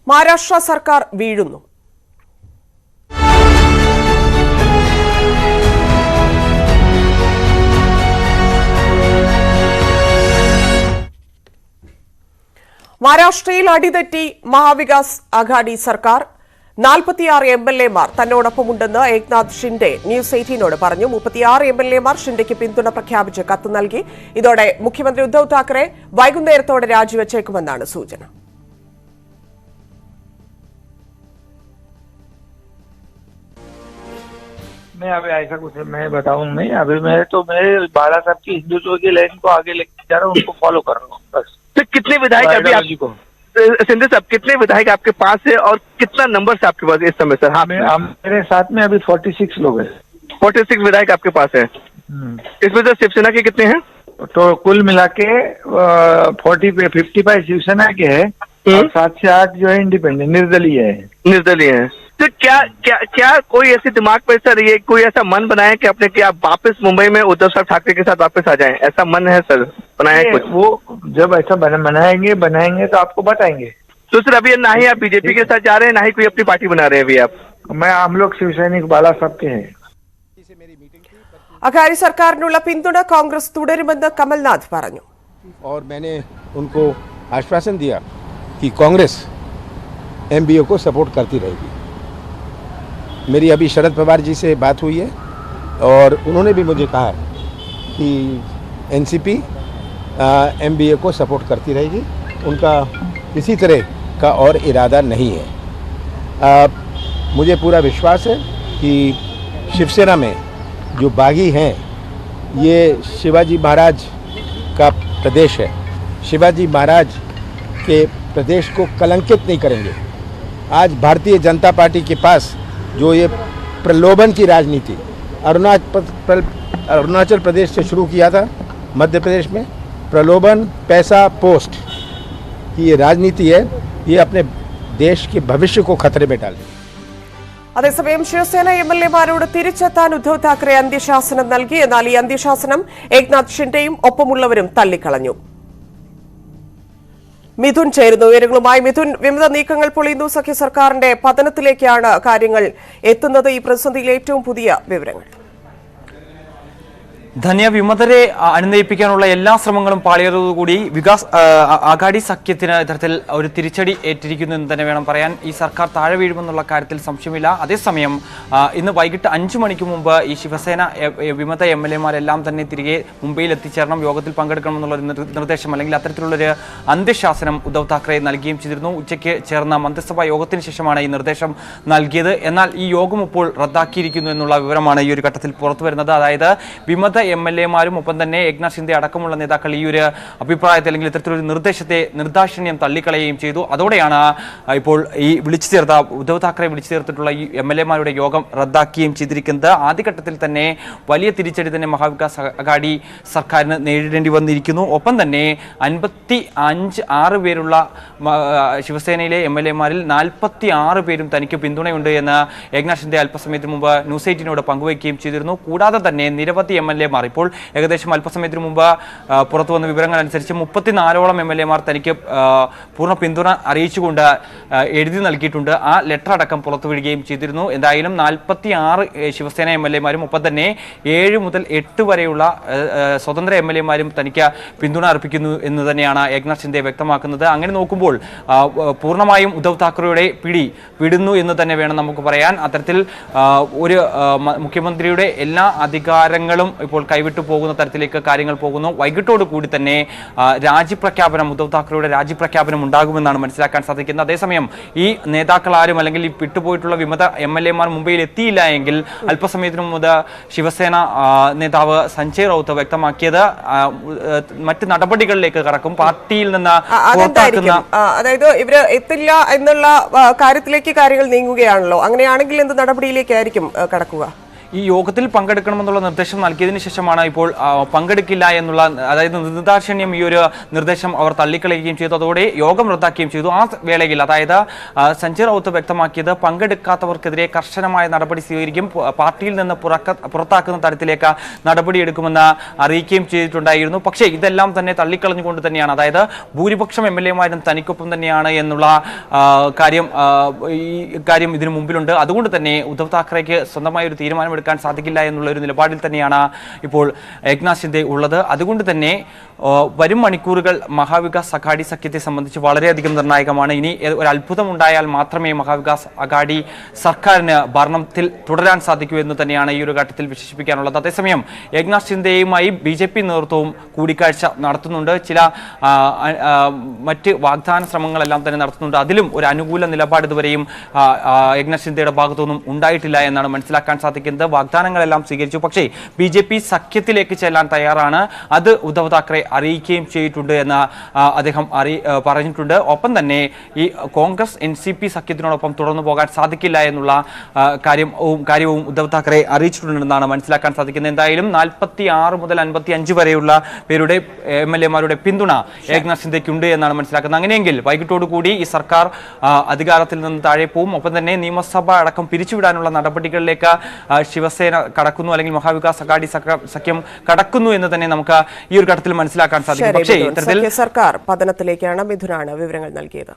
മഹാരാഷ്ട്ര സർക്കാർ വീഴുന്നു. മഹാരാഷ്ട്രയിൽ അടിതെറ്റി മഹാവികാസ് അഘാഡി സർക്കാർ. 46 MLA-മാർ തന്നോടൊപ്പമുണ്ടെന്ന് ഏക്നാഥ് ഷിൻഡെ ന്യൂസ് 18നോട് പറഞ്ഞു. 36 MLA-മാർ ഷിൻഡെയ്ക്ക് പിന്തുണ പ്രഖ്യാപിച്ച് കത്ത് നൽകി. ഇതോടെ മുഖ്യമന്ത്രി ഉദ്ധവ് താക്കറെ വൈകുന്നേരത്തോടെ രാജിവെച്ചേക്കുമെന്നാണ് സൂചന. मैं अभी ऐसा कुछ मैं बताऊं नहीं. अभी मैं बाला साहब की हिंदुत्व की लाइन को आगे लेके जा रहा हूँ, उनको फॉलो कर रहा हूँ बस. तो कितने विधायक अभी आपको सिंधे साहब कितने विधायक आपके पास है और कितना नंबर है आपके पास इस समय सर? हाँ, मेरे साथ में अभी 46 लोग हैं. 46 विधायक आपके पास है. इसमें से शिवसेना के कितने हैं? तो कुल मिला के 55 शिवसेना के है और 7 से 8 जो है इंडिपेंडेंट निर्दलीय है. तो क्या कोई ऐसे दिमाग पे सर ये कोई ऐसा मन बनाया कि अपने कि आप वापस मुंबई में उद्धव साहब ठाकरे के साथ वापस आ जाएं, ऐसा मन है सर बनाया कुछ? वो जब ऐसा बनाएंगे तो आपको बताएंगे. तो सर अभी ना ही आप बीजेपी के साथ जा रहे हैं ना ही कोई अपनी पार्टी बना रहे हैं अभी आप? हम लोग शिवसैनिक बाला साहब के हैं. അഘാഡി സർക്കാരിനുള്ള പിന്തുണ കോൺഗ്രസ് തുടരുമെന്ന് കമൽനാഥ് പറഞ്ഞു. और मैंने उनको आश्वासन दिया कि कांग्रेस MBO को सपोर्ट करती रहेगी. मेरी अभी शरद पवार जी से बात हुई है और उन्होंने भी मुझे कहा कि NCP MBA को सपोर्ट करती रहेगी. उनका किसी तरह का और इरादा नहीं है. मुझे पूरा विश्वास है कि शिवसेना में जो बागी हैं ये शिवाजी महाराज का प्रदेश है. शिवाजी महाराज के प्रदेश को कलंकित नहीं करेंगे. आज भारतीय जनता पार्टी के पास जो ये प्रलोभन की राजनीति अरुणाचल प्रदेश से शुरू किया था, मध्य प्रदेश में प्रलोभन पैसा पोस्ट की ये राजनीति है, ये अपने देश के भविष्य को खतरे में डाले. അതേസമയം ശിവസേന MLA-മാരോട് തിരിച്ചെത്താൻ ഉദ്ധവ് താക്കറെ അന്ത്യശാസനം നൽകി. എന്നാൽ ഈ അന്ത്യശാസനം ഏക്നാഥ് ഷിൻഡെയും ഒപ്പമുള്ളവരും തള്ളിക്കളഞ്ഞു. മിഥുൻ ചേരുന്നു വിവരങ്ങളുമായി. മിഥുൻ, വിമത നീക്കങ്ങൾ പൊളിയുന്നു. സഖ്യ സർക്കാരിന്റെ പതനത്തിലേക്കാണ് കാര്യങ്ങൾ എത്തുന്നത്. ഈ പ്രതിസന്ധിയിലെ ഏറ്റവും പുതിയ വിവരങ്ങൾ. ധന്യ, വിമതരെ അനുനയിപ്പിക്കാനുള്ള എല്ലാ ശ്രമങ്ങളും പാളിയതോടുകൂടി അഘാഡി സഖ്യത്തിന് ഇത്തരത്തിൽ ഒരു തിരിച്ചടി ഏറ്റിരിക്കുന്നു എന്ന് തന്നെ വേണം പറയാൻ. ഈ സർക്കാർ താഴെ വീഴുമെന്നുള്ള കാര്യത്തിൽ സംശയമില്ല. അതേസമയം ഇന്ന് വൈകിട്ട് 5 മണിക്ക് മുമ്പ് ഈ ശിവസേന വിമത MLA-മാരെല്ലാം തന്നെ തിരികെ മുംബൈയിൽ എത്തിച്ചേരണം, യോഗത്തിൽ പങ്കെടുക്കണമെന്നുള്ള നിർദ്ദേശം അല്ലെങ്കിൽ അത്തരത്തിലുള്ളൊരു അന്ത്യശാസനം ഉദ്ധവ് താക്കറെ നൽകുകയും ചെയ്തിരുന്നു. ഉച്ചയ്ക്ക് ചേർന്ന മന്ത്രിസഭാ യോഗത്തിന് ശേഷമാണ് ഈ നിർദ്ദേശം നൽകിയത്. എന്നാൽ ഈ യോഗം ഇപ്പോൾ റദ്ദാക്കിയിരിക്കുന്നു എന്നുള്ള വിവരമാണ് ഈ ഒരു ഘട്ടത്തിൽ പുറത്തുവരുന്നത്. അതായത് വിമത MLA-മാരും ഒപ്പം തന്നെ ഏക്നാഥ് ഷിൻഡെ അടക്കമുള്ള നേതാക്കൾ ഈ ഒരു അഭിപ്രായത്തെ അല്ലെങ്കിൽ ഇത്തരത്തിലൊരു നിർദ്ദേശത്തെ നിർദാക്ഷിണ്യം തള്ളിക്കളയുകയും ചെയ്തു. അതോടെയാണ് ഇപ്പോൾ ഈ ഉദ്ധവ് താക്കറെ വിളിച്ചു ചേർത്തിട്ടുള്ള ഈ MLA-മാരുടെ യോഗം റദ്ദാക്കുകയും ചെയ്തിരിക്കുന്നത്. ആദ്യഘട്ടത്തിൽ തന്നെ വലിയ തിരിച്ചടി തന്നെ മഹാവികാസ് അഘാഡി സർക്കാരിന് നേരിടേണ്ടി വന്നിരിക്കുന്നു. ഒപ്പം തന്നെ 56 പേരുള്ള ശിവസേനയിലെ MLA-മാരിൽ 46 പേരും തനിക്ക് പിന്തുണയുണ്ട് എന്ന് ഏക്നാഥ് ഷിൻഡെ അല്പസമയത്തിന് മുമ്പ് ന്യൂസ് 18നോട് പങ്കുവയ്ക്കുകയും ചെയ്തിരുന്നു. കൂടാതെ തന്നെ നിരവധി MLA-മാർ ഇപ്പോൾ ഏകദേശം അല്പസമയത്തിന് മുമ്പ് പുറത്തു വന്ന വിവരങ്ങൾ അനുസരിച്ച് 34ഓളം MLA-മാർ തനിക്ക് പൂർണ്ണ പിന്തുണ അറിയിച്ചുകൊണ്ട് എഴുതി നൽകിയിട്ടുണ്ട്. ആ ലെറ്റർ അടക്കം പുറത്തു വിടുകയും ചെയ്തിരുന്നു. എന്തായാലും 46 ശിവസേന MLA-മാരും ഒപ്പം തന്നെ 7 മുതൽ 8 വരെയുള്ള സ്വതന്ത്ര MLA-മാരും തനിക്ക് പിന്തുണ അർപ്പിക്കുന്നു എന്ന് തന്നെയാണ് ഏക്നാഥ് ഷിൻഡെ വ്യക്തമാക്കുന്നത്. അങ്ങനെ നോക്കുമ്പോൾ പൂർണ്ണമായും ഉദ്ധവ് താക്കറെയുടെ പിടി വിടുന്നു എന്ന് തന്നെ വേണം നമുക്ക് പറയാൻ. അത്തരത്തിൽ ഒരു മുഖ്യമന്ത്രിയുടെ എല്ലാ അധികാരങ്ങളും ഇപ്പോൾ കൈവിട്ടു പോകുന്ന തരത്തിലേക്ക് കാര്യങ്ങൾ പോകുന്നു. വൈകിട്ടോട് കൂടി തന്നെ രാജിപ്രഖ്യാപനം, ഉദ്ധവ് താക്കറെയുടെ രാജിപ്രഖ്യാപനം ഉണ്ടാകുമെന്നാണ് മനസ്സിലാക്കാൻ സാധിക്കുന്നത്. അതേസമയം ഈ നേതാക്കൾ ആരും അല്ലെങ്കിൽ ഈ വിട്ടുപോയിട്ടുള്ള വിമത MLA-മാർ മുംബൈയിൽ എത്തിയില്ല എങ്കിൽ അല്പസമയത്തിനു മുമ്പ് ശിവസേന നേതാവ് സഞ്ജയ് റൌത്ത് വ്യക്തമാക്കിയത് മറ്റ് നടപടികളിലേക്ക് കടക്കും. പാർട്ടിയിൽ നിന്ന് അതായത് ഇവര് എത്തില്ല എന്നുള്ള കാര്യത്തിലേക്ക് കാര്യങ്ങൾ നീങ്ങുകയാണല്ലോ. അങ്ങനെയാണെങ്കിൽ എന്ത് നടപടിയിലേക്കായിരിക്കും കടക്കുക? ഈ യോഗത്തിൽ പങ്കെടുക്കണമെന്നുള്ള നിർദ്ദേശം നൽകിയതിനു ശേഷമാണ് ഇപ്പോൾ പങ്കെടുക്കില്ല എന്നുള്ള, അതായത് നിർദാക്ഷിണ്യം ഈ ഒരു നിർദ്ദേശം അവർ തള്ളിക്കളയുകയും ചെയ്തു. അതോടെ യോഗം റദ്ദാക്കുകയും ചെയ്തു. ആ വേളയിൽ അതായത് സഞ്ജയ് റൌത്ത് വ്യക്തമാക്കിയത് പങ്കെടുക്കാത്തവർക്കെതിരെ കർശനമായ നടപടി സ്വീകരിക്കും, പാർട്ടിയിൽ നിന്ന് പുറത്താക്കുന്ന തരത്തിലേക്ക് നടപടിയെടുക്കുമെന്ന് അറിയിക്കുകയും ചെയ്തിട്ടുണ്ടായിരുന്നു. പക്ഷേ ഇതെല്ലാം തന്നെ തള്ളിക്കളഞ്ഞുകൊണ്ട് തന്നെയാണ്, അതായത് ഭൂരിപക്ഷം MLA-മാരും തനിക്കൊപ്പം തന്നെയാണ് എന്നുള്ള കാര്യം ഇതിനു മുമ്പിലുണ്ട്. അതുകൊണ്ട് തന്നെ ഉദ്ധവ് താക്കറേക്ക് സ്വന്തമായ ഒരു തീരുമാനമെടുക്കാൻ സാധിക്കില്ല എന്നുള്ള ഒരു നിലപാടിൽ തന്നെയാണ് ഇപ്പോൾ ഏക്നാഥ് ഷിൻഡെ ഉള്ളത്. അതുകൊണ്ട് തന്നെ വരും മണിക്കൂറുകൾ മഹാവികാസ് അഘാടി സഖ്യത്തെ സംബന്ധിച്ച് വളരെയധികം നിർണായകമാണ്. ഇനി ഒരു അത്ഭുതം ഉണ്ടായാൽ മാത്രമേ മഹാവികാസ് അഘാടി സർക്കാരിന് ഭരണത്തിൽ തുടരാൻ സാധിക്കൂ എന്ന് തന്നെയാണ് ഈ ഒരു ഘട്ടത്തിൽ വിശേഷിപ്പിക്കാനുള്ളത്. അതേസമയം ഏക്നാഥ് ഷിൻഡെയുമായി BJP നേതൃത്വവും കൂടിക്കാഴ്ച നടത്തുന്നുണ്ട്. ചില മറ്റ് വാഗ്ദാന ശ്രമങ്ങളെല്ലാം തന്നെ നടത്തുന്നുണ്ട്. അതിലും ഒരു അനുകൂല നിലപാട് ഇതുവരെയും ഏക്നാഥ് ഷിൻഡെയുടെ ഭാഗത്തുനിന്നും ഉണ്ടായിട്ടില്ല എന്നാണ് മനസ്സിലാക്കാൻ സാധിക്കുന്നത്. വാഗ്ദാനങ്ങളെല്ലാം സ്വീകരിച്ചു, പക്ഷേ BJP സഖ്യത്തിലേക്ക് ചെല്ലാൻ തയ്യാറാണ്. അത് ഉദ്ധവ് താക്കറെ അറിയിക്കുകയും ചെയ്തിട്ടുണ്ട് എന്ന് അദ്ദേഹം പറഞ്ഞിട്ടുണ്ട്. ഒപ്പം തന്നെ ഈ കോൺഗ്രസ് NCP സഖ്യത്തിനോടൊപ്പം തുടർന്നു പോകാൻ സാധിക്കില്ല എന്നുള്ള കാര്യവും ഉദ്ധവ് താക്കറെ അറിയിച്ചിട്ടുണ്ടെന്നാണ് മനസ്സിലാക്കാൻ സാധിക്കുന്നത്. എന്തായാലും 46 മുതൽ 55 വരെയുള്ള പേരുടെ MLA-മാരുടെ പിന്തുണ ഏക്നാഥ് ഷിൻഡെക്കുണ്ട് എന്നാണ് മനസ്സിലാക്കുന്നത്. അങ്ങനെയെങ്കിൽ വൈകിട്ടോടുകൂടി ഈ സർക്കാർ അധികാരത്തിൽ നിന്ന് താഴെ പോവും. ഒപ്പം തന്നെ നിയമസഭ അടക്കം പിരിച്ചുവിടാനുള്ള നടപടികളിലേക്ക് ശിവസേന കടക്കുന്നു, അല്ലെങ്കിൽ മഹാവികാസ് അഘാടി സഖ്യം കടക്കുന്നു എന്ന് തന്നെ നമുക്ക് ഈ ഒരു ഘട്ടത്തിൽ മനസ്സിലാക്കാൻ സാധിക്കും. പക്ഷേ ഇത്തരത്തിൽ സർക്കാർ പതനത്തിലേക്കാണ്. മിഥുനാണ് വിവരങ്ങൾ നൽകിയത്.